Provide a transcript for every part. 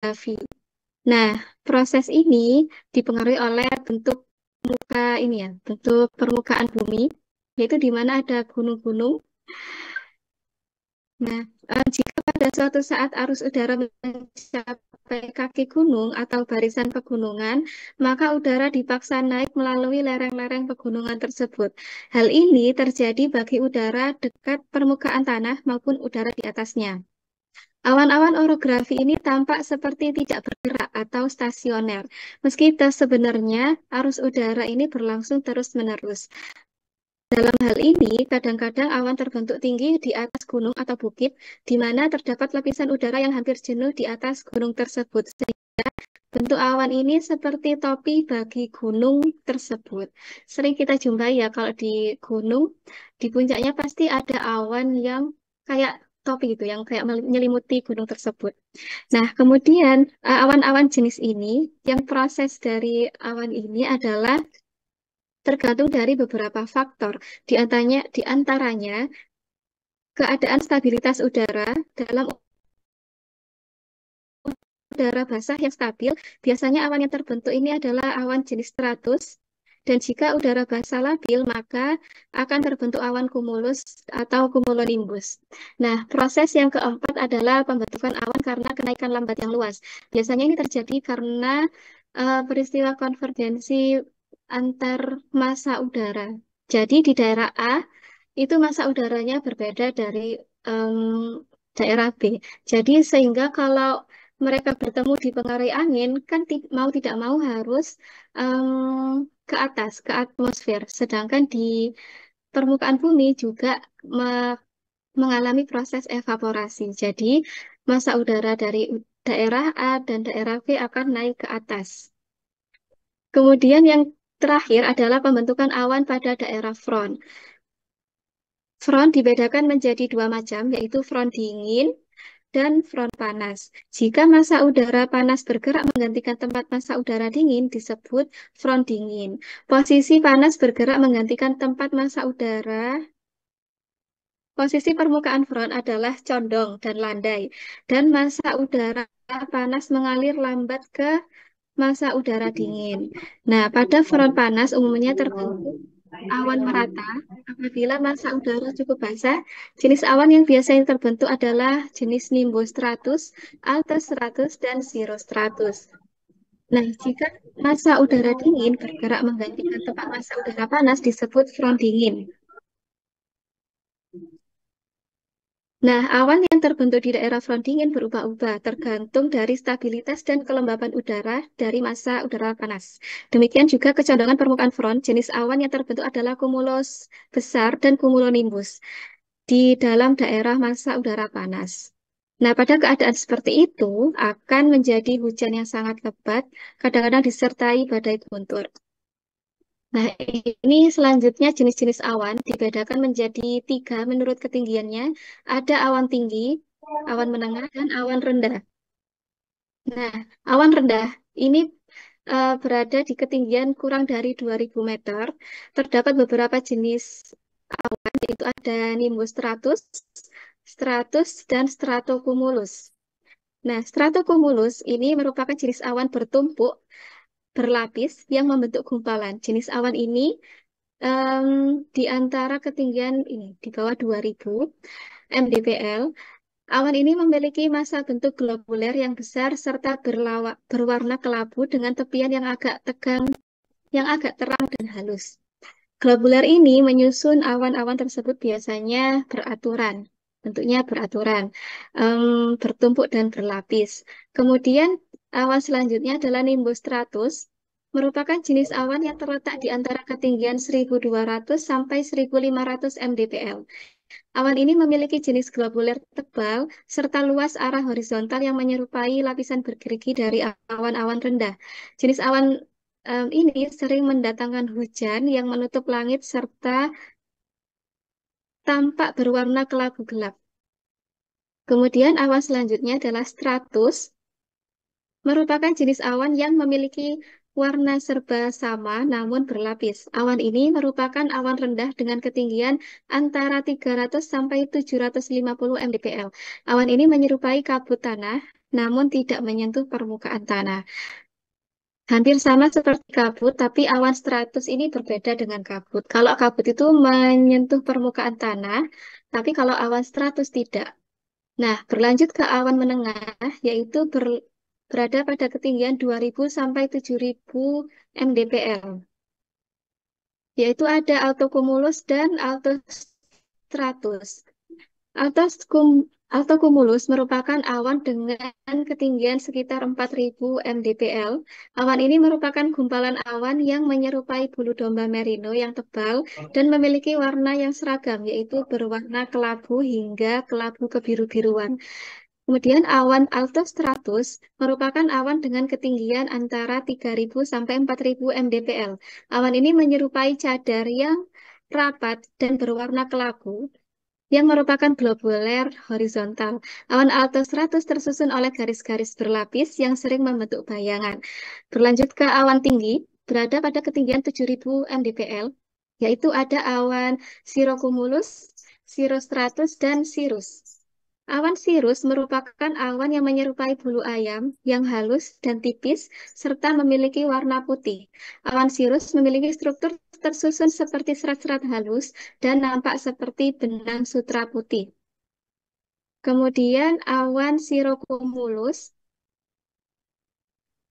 orografi. Nah, proses ini dipengaruhi oleh bentuk ini ya, bentuk permukaan bumi, yaitu di mana ada gunung-gunung. Nah, jika pada suatu saat arus udara mencapai kaki gunung atau barisan pegunungan, maka udara dipaksa naik melalui lereng-lereng pegunungan tersebut. Hal ini terjadi bagi udara dekat permukaan tanah maupun udara di atasnya. Awan-awan orografi ini tampak seperti tidak bergerak atau stasioner, meski sebenarnya arus udara ini berlangsung terus-menerus. Dalam hal ini, kadang-kadang awan terbentuk tinggi di atas gunung atau bukit, di mana terdapat lapisan udara yang hampir jenuh di atas gunung tersebut. Sehingga bentuk awan ini seperti topi bagi gunung tersebut. Sering kita jumpai ya kalau di gunung, di puncaknya pasti ada awan yang kayak topi gitu, yang kayak menyelimuti gunung tersebut. Nah, kemudian awan-awan jenis ini, yang proses dari awan ini adalah tergantung dari beberapa faktor. Di antaranya keadaan stabilitas udara dalam udara basah yang stabil. Biasanya awan yang terbentuk ini adalah awan jenis stratus. Dan jika udara basah labil, maka akan terbentuk awan cumulus atau cumulonimbus. Nah, proses yang keempat adalah pembentukan awan karena kenaikan lambat yang luas. Biasanya ini terjadi karena peristiwa konvergensi antar massa udara. Jadi di daerah A itu massa udaranya berbeda dari em, daerah B. Jadi sehingga kalau mereka bertemu di pengaruhi angin, kan mau tidak mau harus ke atas, ke atmosfer. Sedangkan di permukaan bumi juga mengalami proses evaporasi. Jadi massa udara dari daerah A dan daerah B akan naik ke atas. Kemudian yang terakhir adalah pembentukan awan pada daerah front. Front dibedakan menjadi dua macam, yaitu front dingin dan front panas. Jika massa udara panas bergerak menggantikan tempat massa udara dingin, disebut front dingin. Posisi panas bergerak menggantikan tempat massa udara. Posisi permukaan front adalah condong dan landai, dan massa udara panas mengalir lambat ke massa udara dingin. Nah, pada front panas umumnya terbentuk awan merata. Apabila massa udara cukup basah, jenis awan yang biasanya terbentuk adalah jenis nimbostratus, altostratus, dan cirrostratus. Nah, jika massa udara dingin bergerak menggantikan tempat massa udara panas disebut front dingin. Nah, awan yang terbentuk di daerah front dingin berubah-ubah tergantung dari stabilitas dan kelembapan udara dari massa udara panas. Demikian juga kecondongan permukaan front, jenis awan yang terbentuk adalah cumulus besar dan cumulonimbus di dalam daerah massa udara panas. Nah, pada keadaan seperti itu akan menjadi hujan yang sangat lebat, kadang-kadang disertai badai guntur. Nah, ini selanjutnya jenis-jenis awan dibedakan menjadi tiga menurut ketinggiannya. Ada awan tinggi, awan menengah, dan awan rendah. Nah, awan rendah ini berada di ketinggian kurang dari 2000 meter. Terdapat beberapa jenis awan, yaitu ada nimbostratus, stratus, dan stratocumulus. Nah, stratocumulus ini merupakan jenis awan bertumpuk berlapis yang membentuk gumpalan. Jenis awan ini em, di antara ketinggian ini di bawah 2000 mdpl. Awan ini memiliki massa bentuk globuler yang besar serta berwarna kelabu dengan tepian yang agak tegang, yang agak terang dan halus. Globuler ini menyusun awan-awan tersebut biasanya beraturan, bentuknya beraturan, bertumpuk dan berlapis. Kemudian awan selanjutnya adalah nimbostratus, merupakan jenis awan yang terletak di antara ketinggian 1200 sampai 1500 mdpl. Awan ini memiliki jenis globuler tebal serta luas arah horizontal yang menyerupai lapisan bergerigi dari awan-awan rendah. Jenis awan ini sering mendatangkan hujan yang menutup langit serta tampak berwarna kelabu gelap. Kemudian awan selanjutnya adalah stratus, merupakan jenis awan yang memiliki warna serba sama namun berlapis. Awan ini merupakan awan rendah dengan ketinggian antara 300 sampai 750 mdpl. Awan ini menyerupai kabut tanah namun tidak menyentuh permukaan tanah. Hampir sama seperti kabut, tapi awan stratus ini berbeda dengan kabut. Kalau kabut itu menyentuh permukaan tanah, tapi kalau awan stratus tidak. Nah, berlanjut ke awan menengah, yaitu berada pada ketinggian 2000 sampai 7000 mdpl, yaitu ada altocumulus dan altostratus. Altocumulus merupakan awan dengan ketinggian sekitar 4000 mdpl. Awan ini merupakan gumpalan awan yang menyerupai bulu domba merino yang tebal dan memiliki warna yang seragam, yaitu berwarna kelabu hingga kelabu kebiru-biruan. Kemudian awan altostratus merupakan awan dengan ketinggian antara 3000 sampai 4000 mdpl. Awan ini menyerupai cadar yang rapat dan berwarna kelabu yang merupakan globuler horizontal. Awan altostratus tersusun oleh garis-garis berlapis yang sering membentuk bayangan. Berlanjut ke awan tinggi, berada pada ketinggian 7000 mdpl, yaitu ada awan cirrocumulus, cirrostratus, dan cirrus. Awan sirus merupakan awan yang menyerupai bulu ayam yang halus dan tipis serta memiliki warna putih. Awan sirus memiliki struktur tersusun seperti serat-serat halus dan nampak seperti benang sutra putih. Kemudian awan cirrocumulus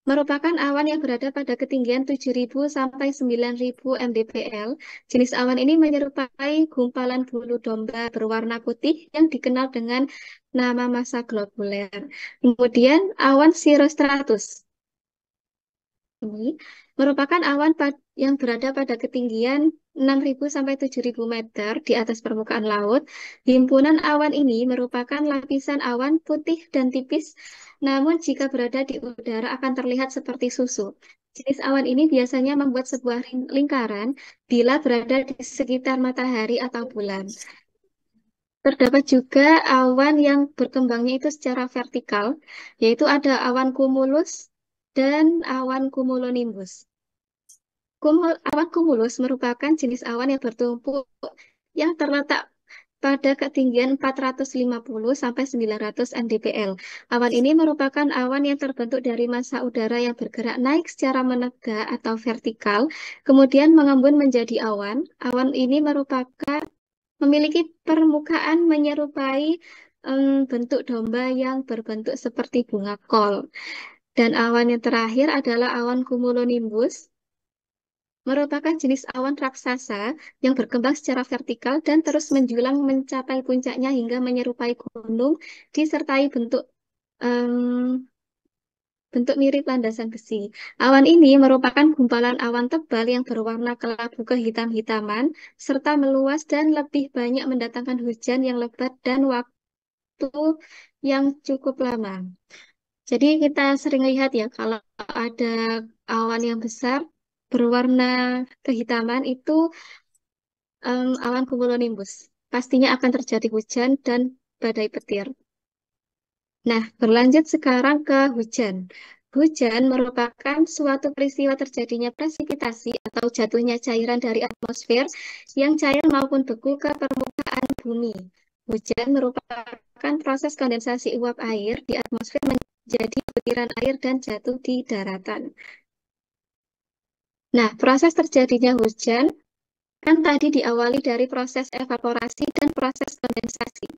merupakan awan yang berada pada ketinggian 7000 sampai 9000 mdpl. Jenis awan ini menyerupai gumpalan bulu domba berwarna putih yang dikenal dengan nama massa globuler. Kemudian awan cirrostratus ini merupakan awan yang berada pada ketinggian 6000 sampai 7000 meter di atas permukaan laut. Himpunan awan ini merupakan lapisan awan putih dan tipis, namun jika berada di udara akan terlihat seperti susu. Jenis awan ini biasanya membuat sebuah lingkaran bila berada di sekitar matahari atau bulan. Terdapat juga awan yang berkembangnya itu secara vertikal, yaitu ada awan cumulus dan awan cumulonimbus. Awan cumulus merupakan jenis awan yang bertumpuk yang terletak pada ketinggian 450 sampai 900 mdpl. Awan ini merupakan awan yang terbentuk dari massa udara yang bergerak naik secara menegak atau vertikal, kemudian mengembun menjadi awan. Awan ini memiliki permukaan menyerupai bentuk domba yang berbentuk seperti bunga kol. Dan awan yang terakhir adalah awan cumulonimbus, merupakan jenis awan raksasa yang berkembang secara vertikal dan terus menjulang mencapai puncaknya hingga menyerupai gunung, disertai bentuk mirip landasan besi. Awan ini merupakan gumpalan awan tebal yang berwarna kelabu kehitam-hitaman, serta meluas dan lebih banyak mendatangkan hujan yang lebat dan waktu yang cukup lama. Jadi kita sering lihat ya, kalau ada awan yang besar berwarna kehitaman itu awan cumulonimbus. Pastinya akan terjadi hujan dan badai petir. Nah, berlanjut sekarang ke hujan. Hujan merupakan suatu peristiwa terjadinya presipitasi atau jatuhnya cairan dari atmosfer yang cair maupun beku ke permukaan bumi. Hujan merupakan proses kondensasi uap air di atmosfer menjadi butiran air dan jatuh di daratan. Nah, proses terjadinya hujan kan tadi diawali dari proses evaporasi dan proses kondensasi.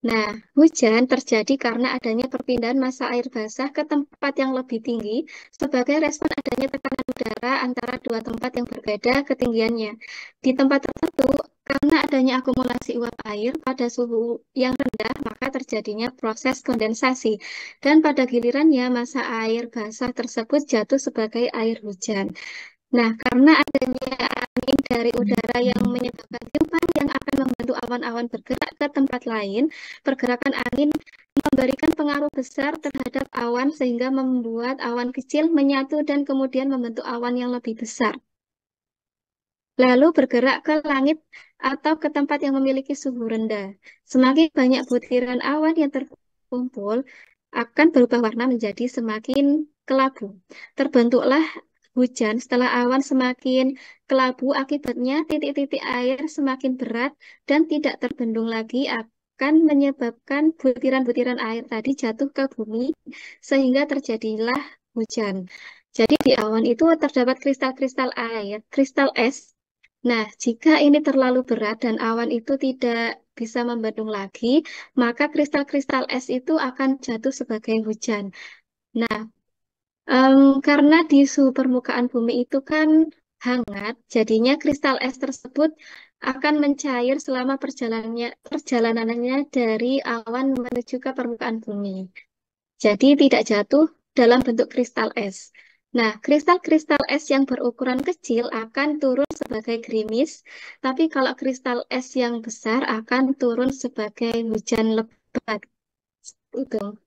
Nah, hujan terjadi karena adanya perpindahan massa air basah ke tempat yang lebih tinggi sebagai respon adanya tekanan udara antara dua tempat yang berbeda ketinggiannya. Di tempat tertentu, karena adanya akumulasi uap air pada suhu yang rendah, maka terjadinya proses kondensasi. Dan pada gilirannya, massa air basah tersebut jatuh sebagai air hujan. Nah, karena adanya angin dari udara yang menyebabkan tiupan yang akan membantu awan-awan bergerak ke tempat lain, pergerakan angin memberikan pengaruh besar terhadap awan sehingga membuat awan kecil menyatu dan kemudian membentuk awan yang lebih besar. Lalu bergerak ke langit atau ke tempat yang memiliki suhu rendah. Semakin banyak butiran awan yang terkumpul, akan berubah warna menjadi semakin kelabu. Terbentuklah hujan setelah awan semakin kelabu, akibatnya titik-titik air semakin berat dan tidak terbendung lagi akan menyebabkan butiran-butiran air tadi jatuh ke bumi sehingga terjadilah hujan. Jadi di awan itu terdapat kristal-kristal air, kristal es. Nah, jika ini terlalu berat dan awan itu tidak bisa membendung lagi, maka kristal-kristal es itu akan jatuh sebagai hujan. Nah, karena di suhu permukaan bumi itu kan hangat, jadinya kristal es tersebut akan mencair selama perjalanannya dari awan menuju ke permukaan bumi. Jadi tidak jatuh dalam bentuk kristal es. Nah, kristal-kristal es yang berukuran kecil akan turun sebagai gerimis, tapi kalau kristal es yang besar akan turun sebagai hujan lebat. Itu.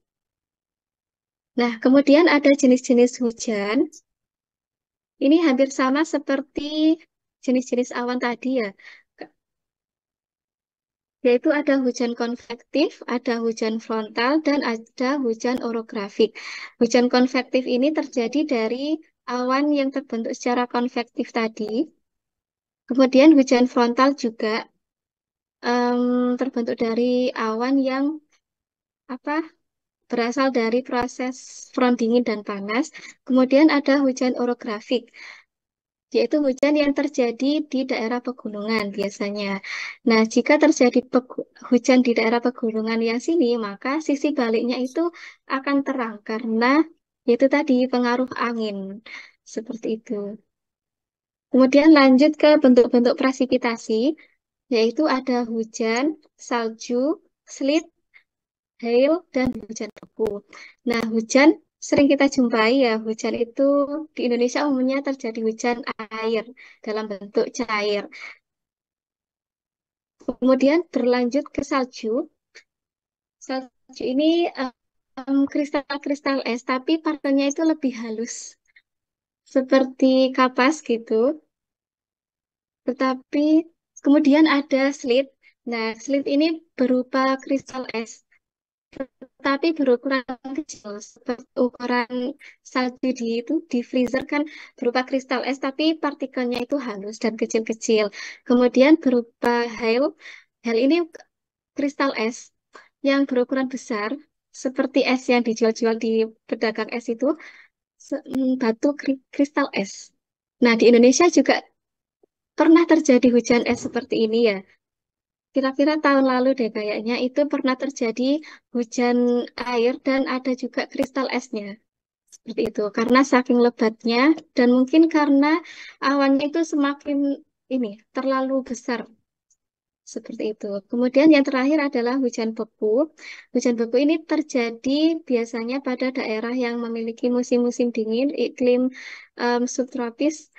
Nah, kemudian ada jenis-jenis hujan. Ini hampir sama seperti jenis-jenis awan tadi ya, yaitu ada hujan konvektif, ada hujan frontal, dan ada hujan orografik. Hujan konvektif ini terjadi dari awan yang terbentuk secara konvektif tadi. Kemudian hujan frontal juga terbentuk dari awan yang apa berasal dari proses front dingin dan panas. Kemudian ada hujan orografik, yaitu hujan yang terjadi di daerah pegunungan biasanya. Nah, jika terjadi hujan di daerah pegunungan yang sini, maka sisi baliknya itu akan terang karena itu tadi pengaruh angin. Seperti itu. Kemudian lanjut ke bentuk-bentuk presipitasi, yaitu ada hujan, salju, sleet, hail, dan hujan beku. Nah, hujan sering kita jumpai ya, hujan itu di Indonesia umumnya terjadi hujan air dalam bentuk cair. Kemudian berlanjut ke salju. Salju ini kristal-kristal es, tapi partikelnya itu lebih halus, seperti kapas gitu. Tetapi kemudian ada slit. Nah, slit ini berupa kristal es tapi berukuran kecil seperti ukuran salju di freezer kan berupa kristal es tapi partikelnya itu halus dan kecil-kecil. Kemudian berupa hail. Hail ini kristal es yang berukuran besar seperti es yang dijual-jual di pedagang es itu batu kristal es. Nah, di Indonesia juga pernah terjadi hujan es seperti ini ya. Kira-kira tahun lalu deh kayaknya itu pernah terjadi hujan air dan ada juga kristal esnya. Seperti itu. Karena saking lebatnya dan mungkin karena awannya itu semakin ini terlalu besar. Seperti itu. Kemudian yang terakhir adalah hujan beku. Hujan beku ini terjadi biasanya pada daerah yang memiliki musim-musim dingin, iklim subtropis.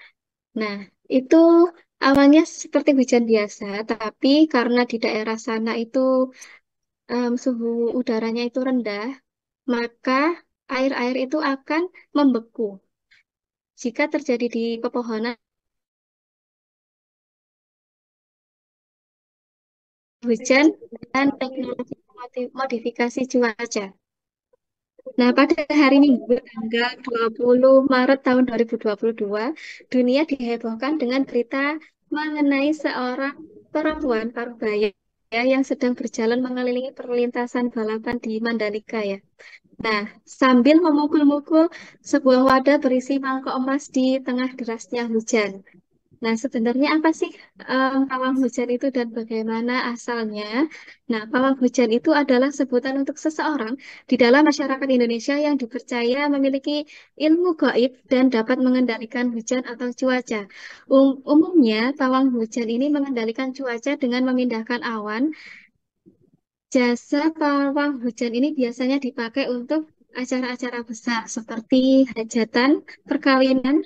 Nah, itu awalnya seperti hujan biasa, tapi karena di daerah sana itu suhu udaranya itu rendah, maka air-air itu akan membeku. Jika terjadi di pepohonan, hujan, dan teknologi modifikasi cuaca. Nah, pada hari Minggu tanggal 20 Maret tahun 2022, dunia dihebohkan dengan berita mengenai seorang perempuan parubaya yang sedang berjalan mengelilingi perlintasan balapan di Mandalika ya. Nah, sambil memukul-mukul sebuah wadah berisi mangkok emas di tengah derasnya hujan. Nah, sebenarnya apa sih pawang hujan itu dan bagaimana asalnya? Nah, pawang hujan itu adalah sebutan untuk seseorang di dalam masyarakat Indonesia yang dipercaya memiliki ilmu gaib dan dapat mengendalikan hujan atau cuaca. Umumnya, pawang hujan ini mengendalikan cuaca dengan memindahkan awan. Jasa pawang hujan ini biasanya dipakai untuk acara-acara besar seperti hajatan, perkawinan,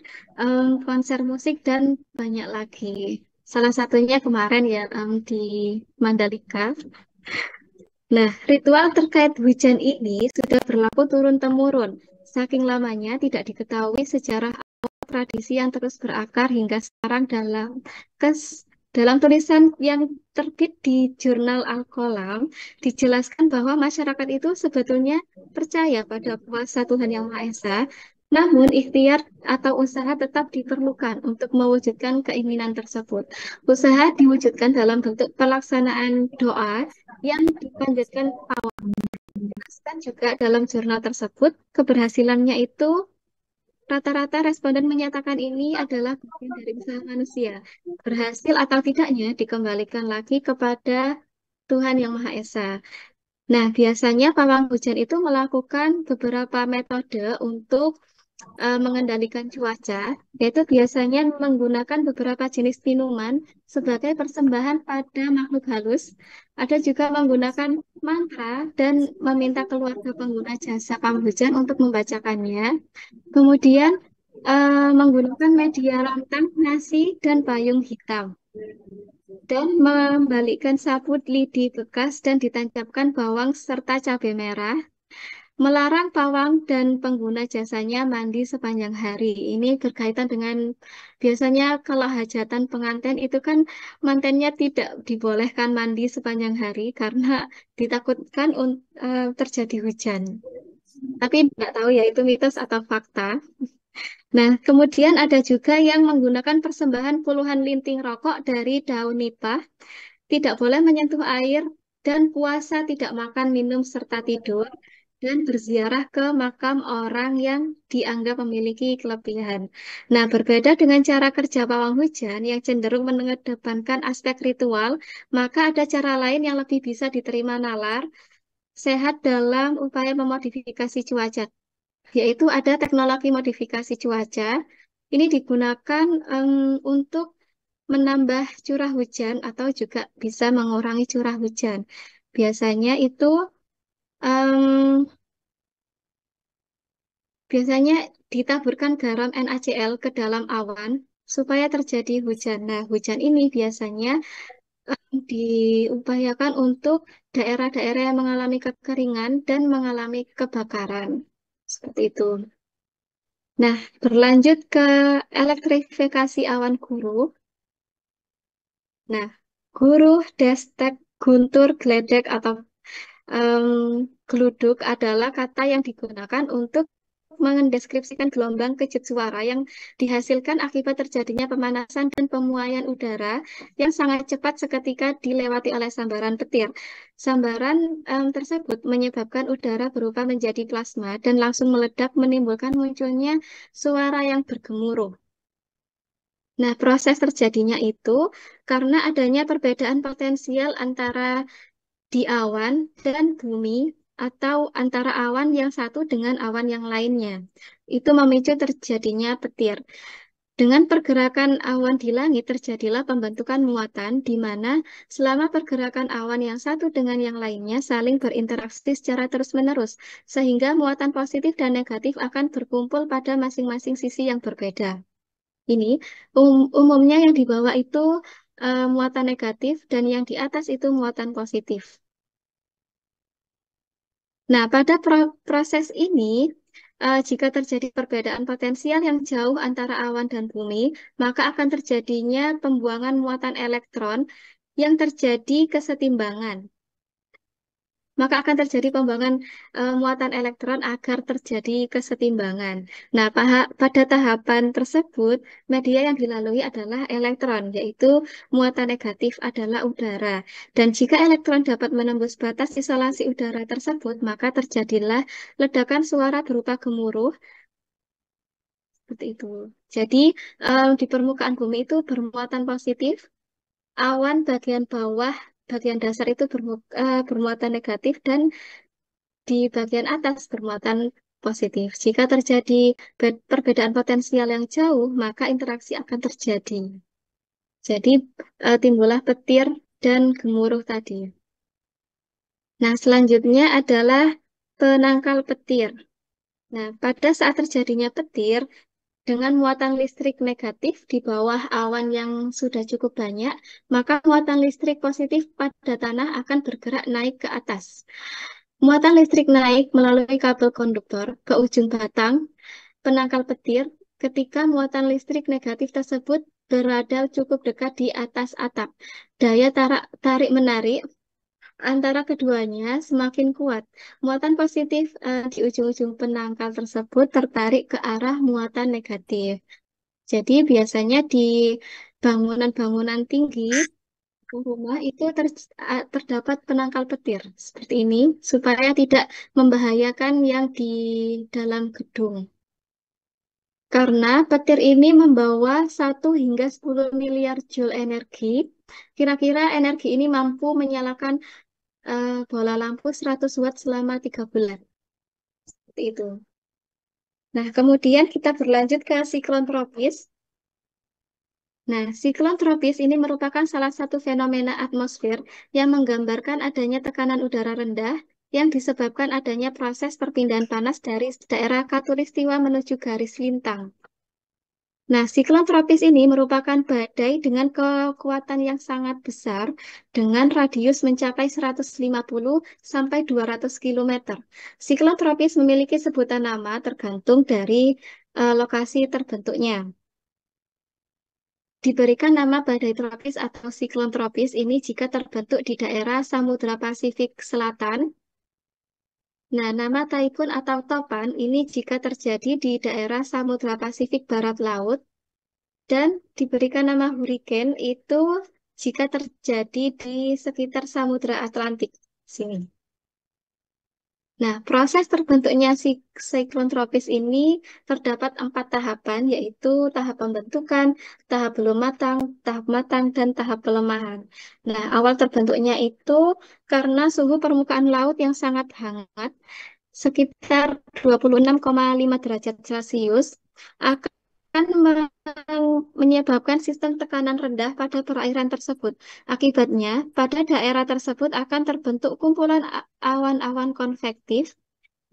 konser musik, dan banyak lagi. Salah satunya kemarin ya di Mandalika. Nah, ritual terkait hujan ini sudah berlaku turun-temurun. Saking lamanya tidak diketahui sejarah tradisi yang terus berakar hingga sekarang dalam tulisan yang terbit di jurnal Al-Qalam dijelaskan bahwa masyarakat itu sebetulnya percaya pada kuasa Tuhan Yang Maha Esa Namun, ikhtiar atau usaha tetap diperlukan untuk mewujudkan keinginan tersebut. Usaha diwujudkan dalam bentuk pelaksanaan doa yang dipanjatkan dan juga dalam jurnal tersebut, keberhasilannya itu rata-rata responden menyatakan ini adalah bagian dari usaha manusia. Berhasil atau tidaknya dikembalikan lagi kepada Tuhan Yang Maha Esa. Nah, biasanya pawang hujan itu melakukan beberapa metode untuk mengendalikan cuaca, yaitu biasanya menggunakan beberapa jenis minuman sebagai persembahan pada makhluk halus. Ada juga menggunakan mantra dan meminta keluarga pengguna jasa pawang hujan untuk membacakannya. Kemudian menggunakan media rantang, nasi, dan payung hitam. Dan membalikkan sabut lidi bekas dan ditancapkan bawang serta cabai merah. Melarang pawang dan pengguna jasanya mandi sepanjang hari. Ini berkaitan dengan biasanya kalau hajatan pengantin itu kan mantennya tidak dibolehkan mandi sepanjang hari karena ditakutkan terjadi hujan. Tapi nggak tahu ya itu mitos atau fakta. Nah, kemudian ada juga yang menggunakan persembahan puluhan linting rokok dari daun nipah, tidak boleh menyentuh air, dan puasa tidak makan, minum, serta tidur, dan berziarah ke makam orang yang dianggap memiliki kelebihan. Nah, berbeda dengan cara kerja pawang hujan yang cenderung mengedepankan aspek ritual, maka ada cara lain yang lebih bisa diterima nalar, sehat dalam upaya memodifikasi cuaca, yaitu ada teknologi modifikasi cuaca. Ini digunakan untuk menambah curah hujan atau juga bisa mengurangi curah hujan. Biasanya itu em, biasanya ditaburkan garam NaCl ke dalam awan supaya terjadi hujan. Nah, hujan ini biasanya diupayakan untuk daerah-daerah yang mengalami kekeringan dan mengalami kebakaran. Seperti itu. Nah, berlanjut ke elektrifikasi awan guru. Nah, guru, destek, guntur, geledek, atau em, geluduk adalah kata yang digunakan untuk mendeskripsikan gelombang kejut suara yang dihasilkan akibat terjadinya pemanasan dan pemuaian udara yang sangat cepat seketika dilewati oleh sambaran petir. Sambaran tersebut menyebabkan udara berubah menjadi plasma dan langsung meledak menimbulkan munculnya suara yang bergemuruh. Nah, proses terjadinya itu karena adanya perbedaan potensial antara di awan dan bumi atau antara awan yang satu dengan awan yang lainnya. Itu memicu terjadinya petir. Dengan pergerakan awan di langit terjadilah pembentukan muatan di mana selama pergerakan awan yang satu dengan yang lainnya saling berinteraksi secara terus-menerus sehingga muatan positif dan negatif akan berkumpul pada masing-masing sisi yang berbeda. Ini umumnya yang di bawah itu muatan negatif dan yang di atas itu muatan positif. Nah, pada proses ini, jika terjadi perbedaan potensial yang jauh antara awan dan bumi, maka akan terjadinya pembuangan muatan elektron yang terjadi kesetimbangan. Maka akan terjadi pembuangan muatan elektron agar terjadi kesetimbangan. Nah, pada tahapan tersebut, media yang dilalui adalah elektron, yaitu muatan negatif adalah udara. Dan jika elektron dapat menembus batas isolasi udara tersebut, maka terjadilah ledakan suara berupa gemuruh, seperti itu. Jadi, di permukaan bumi itu bermuatan positif, awan bagian bawah, bagian dasar itu bermuatan negatif, dan di bagian atas bermuatan positif. Jika terjadi perbedaan potensial yang jauh, maka interaksi akan terjadi. Jadi timbullah petir dan gemuruh tadi. Nah, selanjutnya adalah penangkal petir. Nah, pada saat terjadinya petir, dengan muatan listrik negatif di bawah awan yang sudah cukup banyak, maka muatan listrik positif pada tanah akan bergerak naik ke atas. Muatan listrik naik melalui kabel konduktor ke ujung batang penangkal petir ketika muatan listrik negatif tersebut berada cukup dekat di atas atap. Daya tarik-menarik antara keduanya semakin kuat. Muatan positif di ujung-ujung penangkal tersebut tertarik ke arah muatan negatif. Jadi biasanya di bangunan-bangunan tinggi rumah itu terdapat penangkal petir seperti ini supaya tidak membahayakan yang di dalam gedung. Karena petir ini membawa 1 hingga 10 miliar joule energi, kira-kira energi ini mampu menyalakan bola lampu 100 watt selama 3 bulan. Seperti itu. Nah, kemudian kita berlanjut ke siklon tropis. Nah, siklon tropis ini merupakan salah satu fenomena atmosfer yang menggambarkan adanya tekanan udara rendah yang disebabkan adanya proses perpindahan panas dari daerah khatulistiwa menuju garis lintang. Nah, siklon tropis ini merupakan badai dengan kekuatan yang sangat besar dengan radius mencapai 150 sampai 200 km. Siklon tropis memiliki sebutan nama tergantung dari lokasi terbentuknya. Diberikan nama badai tropis atau siklon tropis ini jika terbentuk di daerah Samudra Pasifik Selatan. Nah, nama taifun atau topan ini jika terjadi di daerah Samudra Pasifik Barat Laut. Dan diberikan nama hurricane itu jika terjadi di sekitar Samudra Atlantik sini. Nah, proses terbentuknya siklon tropis ini terdapat 4 tahapan, yaitu tahap pembentukan, tahap belum matang, tahap matang, dan tahap pelemahan. Nah, awal terbentuknya itu karena suhu permukaan laut yang sangat hangat, sekitar 26,5 derajat Celcius, akan menyebabkan sistem tekanan rendah pada perairan tersebut. Akibatnya, pada daerah tersebut akan terbentuk kumpulan awan-awan konvektif.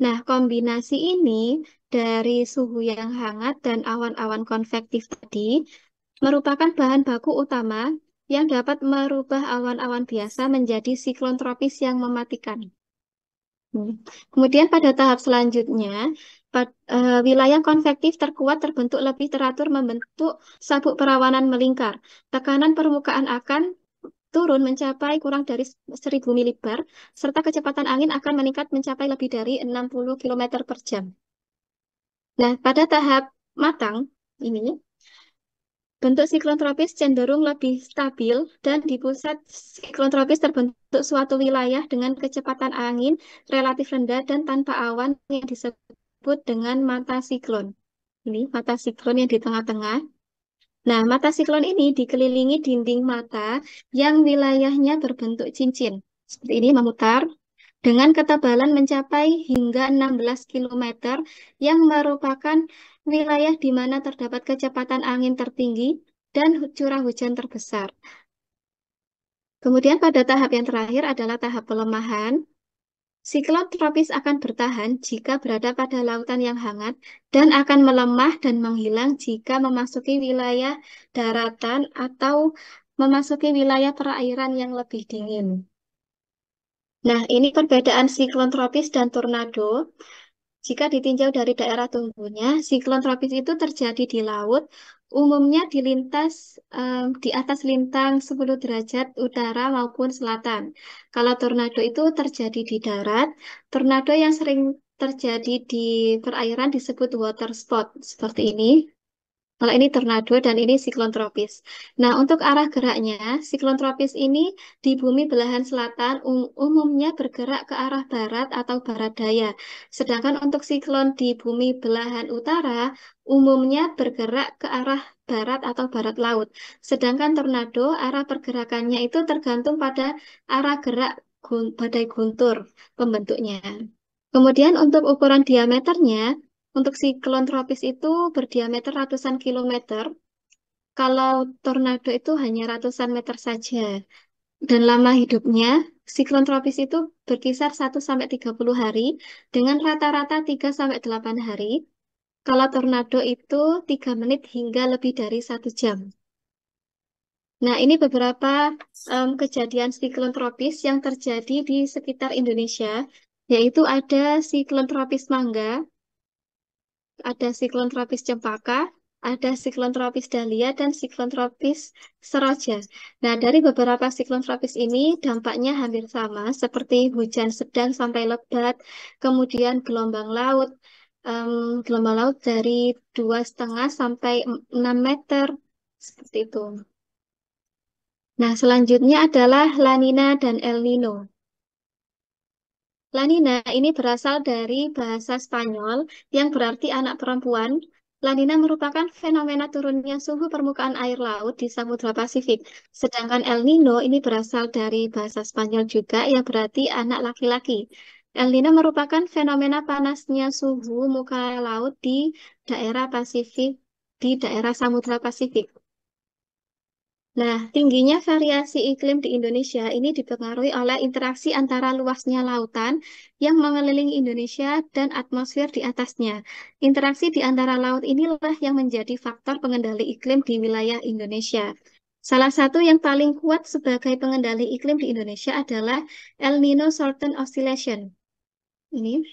Nah, kombinasi ini dari suhu yang hangat dan awan-awan konvektif tadi merupakan bahan baku utama yang dapat merubah awan-awan biasa menjadi siklon tropis yang mematikan. Hmm. Kemudian pada tahap selanjutnya, wilayah konvektif terkuat terbentuk lebih teratur membentuk sabuk perawanan melingkar. Tekanan permukaan akan turun mencapai kurang dari 1000 milibar, serta kecepatan angin akan meningkat mencapai lebih dari 60 km per jam. Nah, pada tahap matang ini, bentuk siklon tropis cenderung lebih stabil dan di pusat siklon tropis terbentuk suatu wilayah dengan kecepatan angin relatif rendah dan tanpa awan yang disebut dengan mata siklon. Ini mata siklon yang di tengah-tengah. Nah, mata siklon ini dikelilingi dinding mata yang wilayahnya berbentuk cincin. Seperti ini memutar dengan ketebalan mencapai hingga 16 km yang merupakan wilayah di mana terdapat kecepatan angin tertinggi dan curah hujan terbesar. Kemudian pada tahap yang terakhir adalah tahap pelemahan. Siklon tropis akan bertahan jika berada pada lautan yang hangat dan akan melemah dan menghilang jika memasuki wilayah daratan atau memasuki wilayah perairan yang lebih dingin. Nah, ini perbedaan siklon tropis dan tornado. Jika ditinjau dari daerah tumbuhnya, siklon tropis itu terjadi di laut, umumnya di atas lintang 10 derajat utara maupun selatan. Kalau tornado itu terjadi di darat, tornado yang sering terjadi di perairan disebut water spot, seperti ini. Kalau ini tornado dan ini siklon tropis. Nah, untuk arah geraknya, siklon tropis ini di bumi belahan selatan umumnya bergerak ke arah barat atau barat daya. Sedangkan untuk siklon di bumi belahan utara umumnya bergerak ke arah barat atau barat laut. Sedangkan tornado arah pergerakannya itu tergantung pada arah gerak badai guntur pembentuknya. Kemudian untuk ukuran diameternya, untuk siklon tropis itu berdiameter ratusan kilometer. Kalau tornado itu hanya ratusan meter saja. Dan lama hidupnya, siklon tropis itu berkisar 1 sampai 30 hari dengan rata-rata 3 sampai 8 hari. Kalau tornado itu 3 menit hingga lebih dari 1 jam. Nah, ini beberapa kejadian siklon tropis yang terjadi di sekitar Indonesia, yaitu ada siklon tropis Mangga, ada siklon tropis Cempaka, ada siklon tropis Dahlia dan siklon tropis Seroja. Nah, dari beberapa siklon tropis ini dampaknya hampir sama, seperti hujan sedang sampai lebat, kemudian em, gelombang laut dari 2,5 sampai 6 meter, seperti itu. Nah, selanjutnya adalah La Nina dan El Nino. La Nina ini berasal dari bahasa Spanyol yang berarti anak perempuan. La Nina merupakan fenomena turunnya suhu permukaan air laut di Samudra Pasifik. Sedangkan El Nino ini berasal dari bahasa Spanyol juga yang berarti anak laki-laki. El Nino merupakan fenomena panasnya suhu muka laut di daerah Pasifik, di daerah Samudra Pasifik. Nah, tingginya variasi iklim di Indonesia ini dipengaruhi oleh interaksi antara luasnya lautan yang mengelilingi Indonesia dan atmosfer di atasnya. Interaksi di antara laut inilah yang menjadi faktor pengendali iklim di wilayah Indonesia. Salah satu yang paling kuat sebagai pengendali iklim di Indonesia adalah El Nino Shorten Oscillation. Ini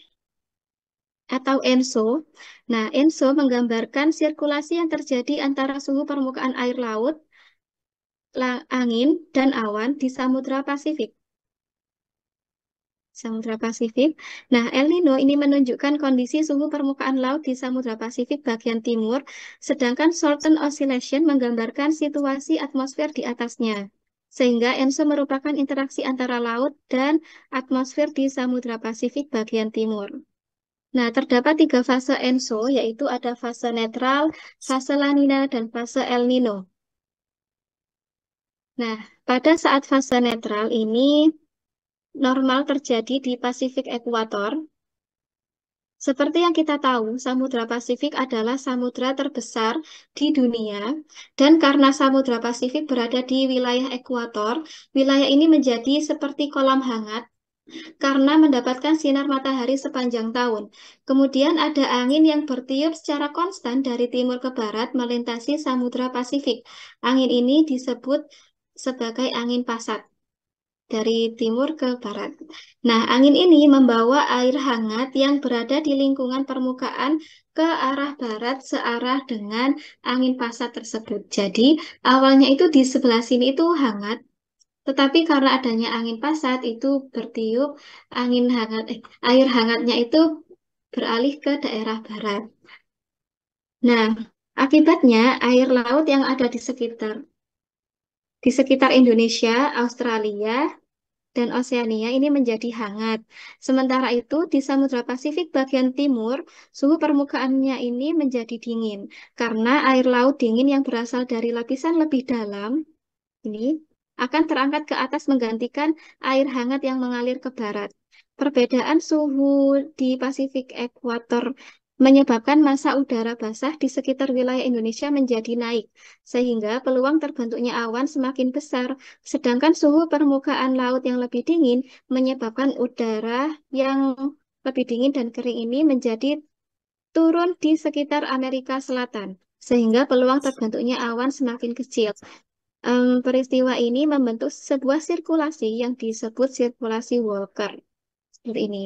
atau ENSO. Nah, ENSO menggambarkan sirkulasi yang terjadi antara suhu permukaan air laut, angin, dan awan di Samudra Pasifik. Samudra Pasifik. Nah, El Nino ini menunjukkan kondisi suhu permukaan laut di Samudra Pasifik bagian timur, sedangkan Shorten Oscillation menggambarkan situasi atmosfer di atasnya. Sehingga ENSO merupakan interaksi antara laut dan atmosfer di Samudra Pasifik bagian timur. Nah, terdapat 3 fase ENSO, yaitu ada fase netral, fase La Nina, dan fase El Nino. Nah, pada saat fase netral ini normal terjadi di Pasifik Ekuator. Seperti yang kita tahu, Samudra Pasifik adalah samudra terbesar di dunia, dan karena Samudra Pasifik berada di wilayah ekuator, wilayah ini menjadi seperti kolam hangat karena mendapatkan sinar matahari sepanjang tahun. Kemudian ada angin yang bertiup secara konstan dari timur ke barat melintasi Samudra Pasifik. Angin ini disebut sebagai angin pasat dari timur ke barat. Nah, angin ini membawa air hangat yang berada di lingkungan permukaan ke arah barat searah dengan angin pasat tersebut. Jadi, awalnya itu di sebelah sini itu hangat, tetapi karena adanya angin pasat itu bertiup air hangatnya itu beralih ke daerah barat. Nah, akibatnya air laut yang ada di sekitar Indonesia, Australia, dan Oseania ini menjadi hangat. Sementara itu, di Samudra Pasifik bagian timur, suhu permukaannya ini menjadi dingin karena air laut dingin yang berasal dari lapisan lebih dalam ini akan terangkat ke atas menggantikan air hangat yang mengalir ke barat. Perbedaan suhu di Pasifik Ekuator menyebabkan massa udara basah di sekitar wilayah Indonesia menjadi naik, sehingga peluang terbentuknya awan semakin besar, sedangkan suhu permukaan laut yang lebih dingin menyebabkan udara yang lebih dingin dan kering ini menjadi turun di sekitar Amerika Selatan, sehingga peluang terbentuknya awan semakin kecil. Peristiwa ini membentuk sebuah sirkulasi yang disebut sirkulasi Walker. Seperti ini.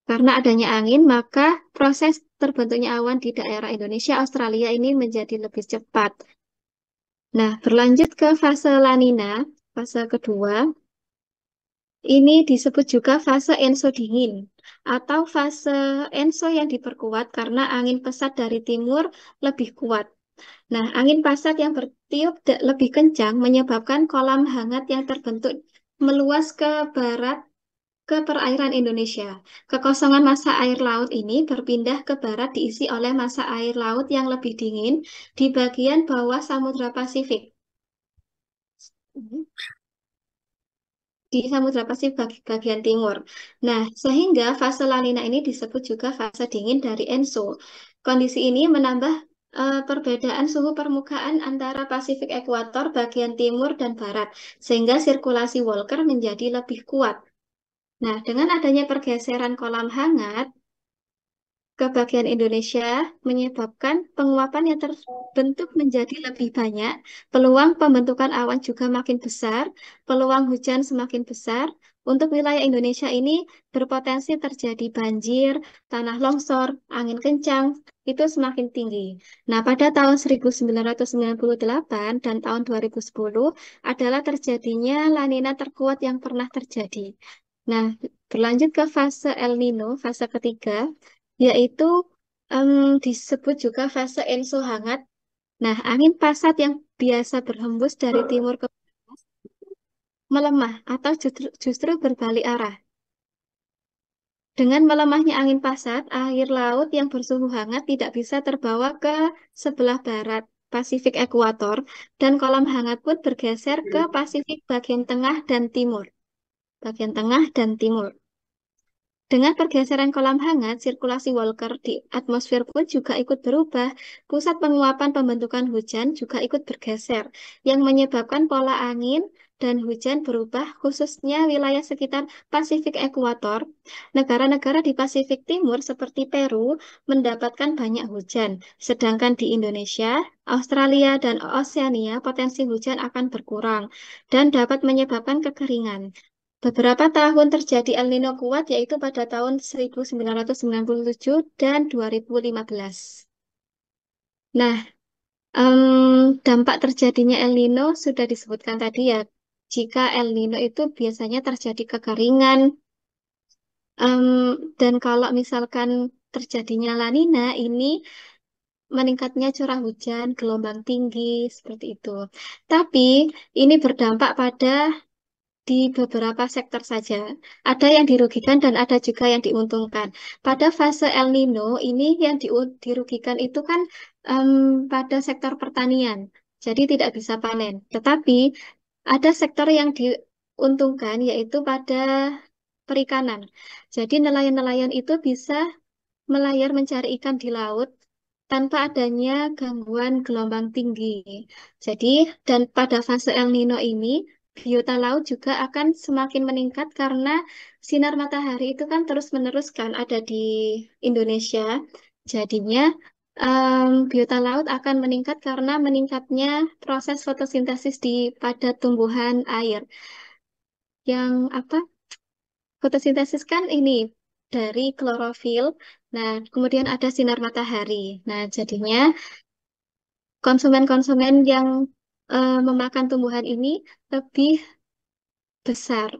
Karena adanya angin, maka proses terbentuknya awan di daerah Indonesia, Australia ini menjadi lebih cepat. Nah, berlanjut ke fase La Nina, fase kedua, ini disebut juga fase Enso dingin atau fase Enso yang diperkuat karena angin pesat dari timur lebih kuat. Nah, angin pasat yang bertiup lebih kencang menyebabkan kolam hangat yang terbentuk meluas ke barat ke perairan Indonesia. Kekosongan massa air laut ini berpindah ke barat diisi oleh massa air laut yang lebih dingin di bagian bawah Samudra Pasifik. Di Samudra Pasifik bagian timur. Nah, sehingga fase La Nina ini disebut juga fase dingin dari ENSO. Kondisi ini menambah perbedaan suhu permukaan antara Pasifik Ekuator bagian timur dan barat, sehingga sirkulasi Walker menjadi lebih kuat. Nah, dengan adanya pergeseran kolam hangat ke bagian Indonesia menyebabkan penguapan yang terbentuk menjadi lebih banyak, peluang pembentukan awan juga makin besar, peluang hujan semakin besar. Untuk wilayah Indonesia ini berpotensi terjadi banjir, tanah longsor, angin kencang, itu semakin tinggi. Nah, pada tahun 1998 dan tahun 2010 adalah terjadinya La Nina terkuat yang pernah terjadi. Nah, berlanjut ke fase El Nino, fase ketiga, yaitu disebut juga fase Enso hangat. Nah, angin pasat yang biasa berhembus dari timur ke barat melemah atau justru berbalik arah. Dengan melemahnya angin pasat, air laut yang bersuhu hangat tidak bisa terbawa ke sebelah barat Pasifik ekuator, dan kolam hangat pun bergeser ke Pasifik bagian tengah dan timur. Bagian tengah dan timur. Dengan pergeseran kolam hangat, sirkulasi Walker di atmosfer pun juga ikut berubah. Pusat penguapan pembentukan hujan juga ikut bergeser, yang menyebabkan pola angin dan hujan berubah, khususnya wilayah sekitar Pasifik ekuator. Negara-negara di Pasifik Timur seperti Peru mendapatkan banyak hujan, sedangkan di Indonesia, Australia, dan Oseania potensi hujan akan berkurang dan dapat menyebabkan kekeringan. Beberapa tahun terjadi El Nino kuat, yaitu pada tahun 1997 dan 2015. Nah, dampak terjadinya El Nino sudah disebutkan tadi ya. Jika El Nino itu biasanya terjadi kekeringan, em, dan kalau misalkan terjadinya La Nina, ini meningkatnya curah hujan, gelombang tinggi, seperti itu. Tapi ini berdampak pada di beberapa sektor saja. Ada yang dirugikan dan ada juga yang diuntungkan. Pada fase El Nino ini yang dirugikan itu kan em, pada sektor pertanian. Jadi tidak bisa panen. Tetapi ada sektor yang diuntungkan yaitu pada perikanan. Jadi nelayan-nelayan itu bisa melayar mencari ikan di laut tanpa adanya gangguan gelombang tinggi. Jadi, dan pada fase El Nino ini, biota laut juga akan semakin meningkat karena sinar matahari itu kan terus-menerus kan ada di Indonesia. Jadinya, biota laut akan meningkat karena meningkatnya proses fotosintesis di pada tumbuhan air. Yang apa? Fotosintesis kan ini dari klorofil. Nah, kemudian ada sinar matahari. Nah, jadinya konsumen-konsumen yang memakan tumbuhan ini lebih besar.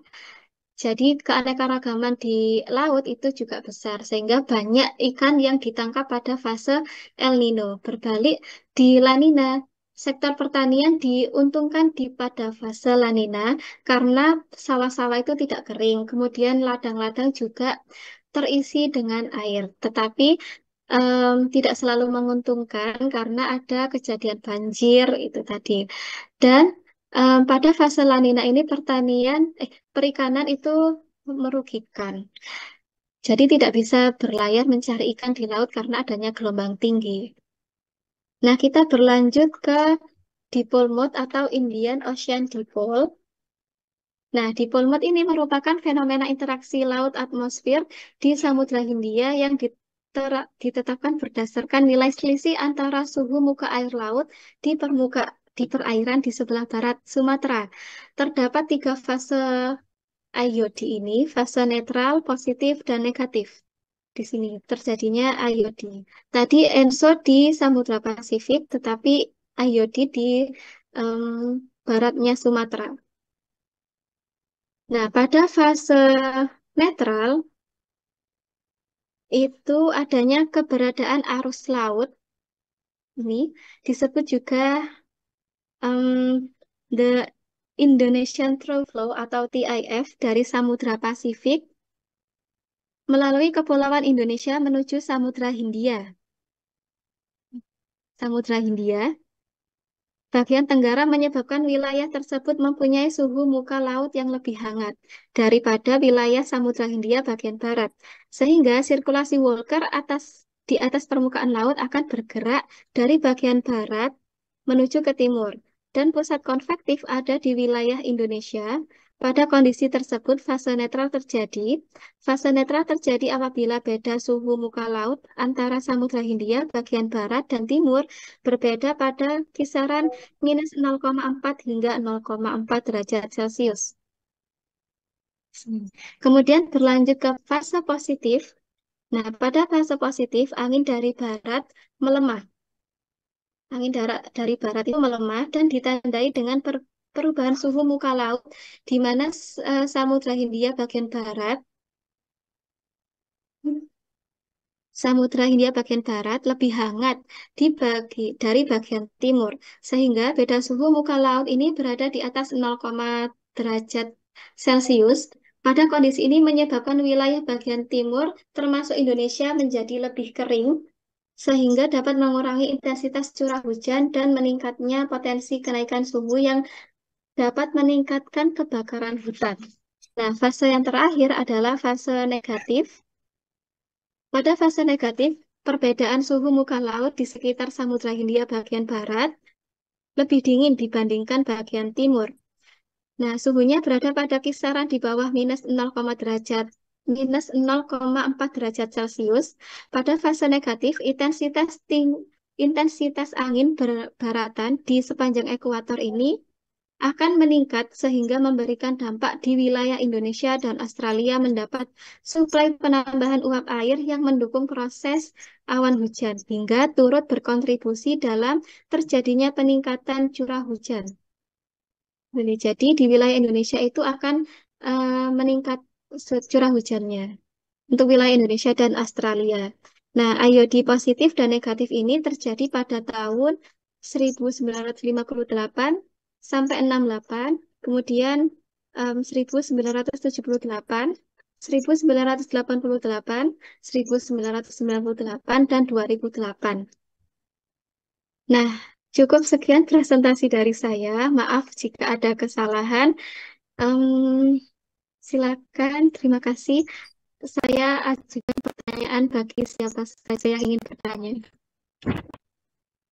Jadi keanekaragaman di laut itu juga besar, sehingga banyak ikan yang ditangkap pada fase El Nino. Berbalik di La Nina, sektor pertanian diuntungkan di pada fase La Nina karena sawah-sawah itu tidak kering. Kemudian ladang-ladang juga terisi dengan air. Tetapi tidak selalu menguntungkan karena ada kejadian banjir itu tadi. Dan pada fase La Nina ini perikanan itu merugikan. Jadi tidak bisa berlayar mencari ikan di laut karena adanya gelombang tinggi. Nah, kita berlanjut ke dipole mode atau Indian Ocean Dipole. Nah, dipole mode ini merupakan fenomena interaksi laut atmosfer di Samudra Hindia yang ditetapkan berdasarkan nilai selisih antara suhu muka air laut di perairan di sebelah barat Sumatera. Terdapat tiga fase IOD ini, fase netral, positif, dan negatif. Di sini terjadinya IOD. Tadi ENSO di Samudra Pasifik, tetapi IOD di em, baratnya Sumatera. Nah, pada fase netral itu adanya keberadaan arus laut ini disebut juga the Indonesian Through Flow atau TIF dari Samudra Pasifik melalui Kepulauan Indonesia menuju Samudra Hindia. Samudra Hindia bagian tenggara menyebabkan wilayah tersebut mempunyai suhu muka laut yang lebih hangat daripada wilayah Samudra Hindia bagian barat, sehingga sirkulasi Walker di atas permukaan laut akan bergerak dari bagian barat menuju ke timur, dan pusat konvektif ada di wilayah Indonesia. Pada kondisi tersebut, fase netral terjadi. Fase netral terjadi apabila beda suhu muka laut antara Samudra Hindia bagian barat dan timur berbeda pada kisaran minus 0,4 hingga 0,4 derajat Celcius. Kemudian berlanjut ke fase positif. Nah, pada fase positif, angin dari barat melemah. Angin dari barat itu melemah dan ditandai dengan perubahan suhu muka laut, di mana Samudra Hindia bagian barat, lebih hangat dari bagian timur, sehingga beda suhu muka laut ini berada di atas 0, derajat Celcius. Pada kondisi ini menyebabkan wilayah bagian timur, termasuk Indonesia, menjadi lebih kering, sehingga dapat mengurangi intensitas curah hujan dan meningkatnya potensi kenaikan suhu yang dapat meningkatkan kebakaran hutan. Nah, fase yang terakhir adalah fase negatif. Pada fase negatif, perbedaan suhu muka laut di sekitar Samudra Hindia bagian barat lebih dingin dibandingkan bagian timur. Nah, suhunya berada pada kisaran di bawah -0,4 derajat Celcius. Pada fase negatif, intensitas angin berbaratan di sepanjang ekuator ini akan meningkat sehingga memberikan dampak di wilayah Indonesia dan Australia mendapat suplai penambahan uap air yang mendukung proses awan hujan hingga turut berkontribusi dalam terjadinya peningkatan curah hujan. Jadi di wilayah Indonesia itu akan meningkat curah hujannya untuk wilayah Indonesia dan Australia. Nah, IOD positif dan negatif ini terjadi pada tahun 1958 sampai 68, kemudian 1978, 1988, 1998, dan 2008. Nah, cukup sekian presentasi dari saya. Maaf jika ada kesalahan. Em, Silakan, terima kasih. Saya ajukan pertanyaan bagi siapa saja yang ingin bertanya.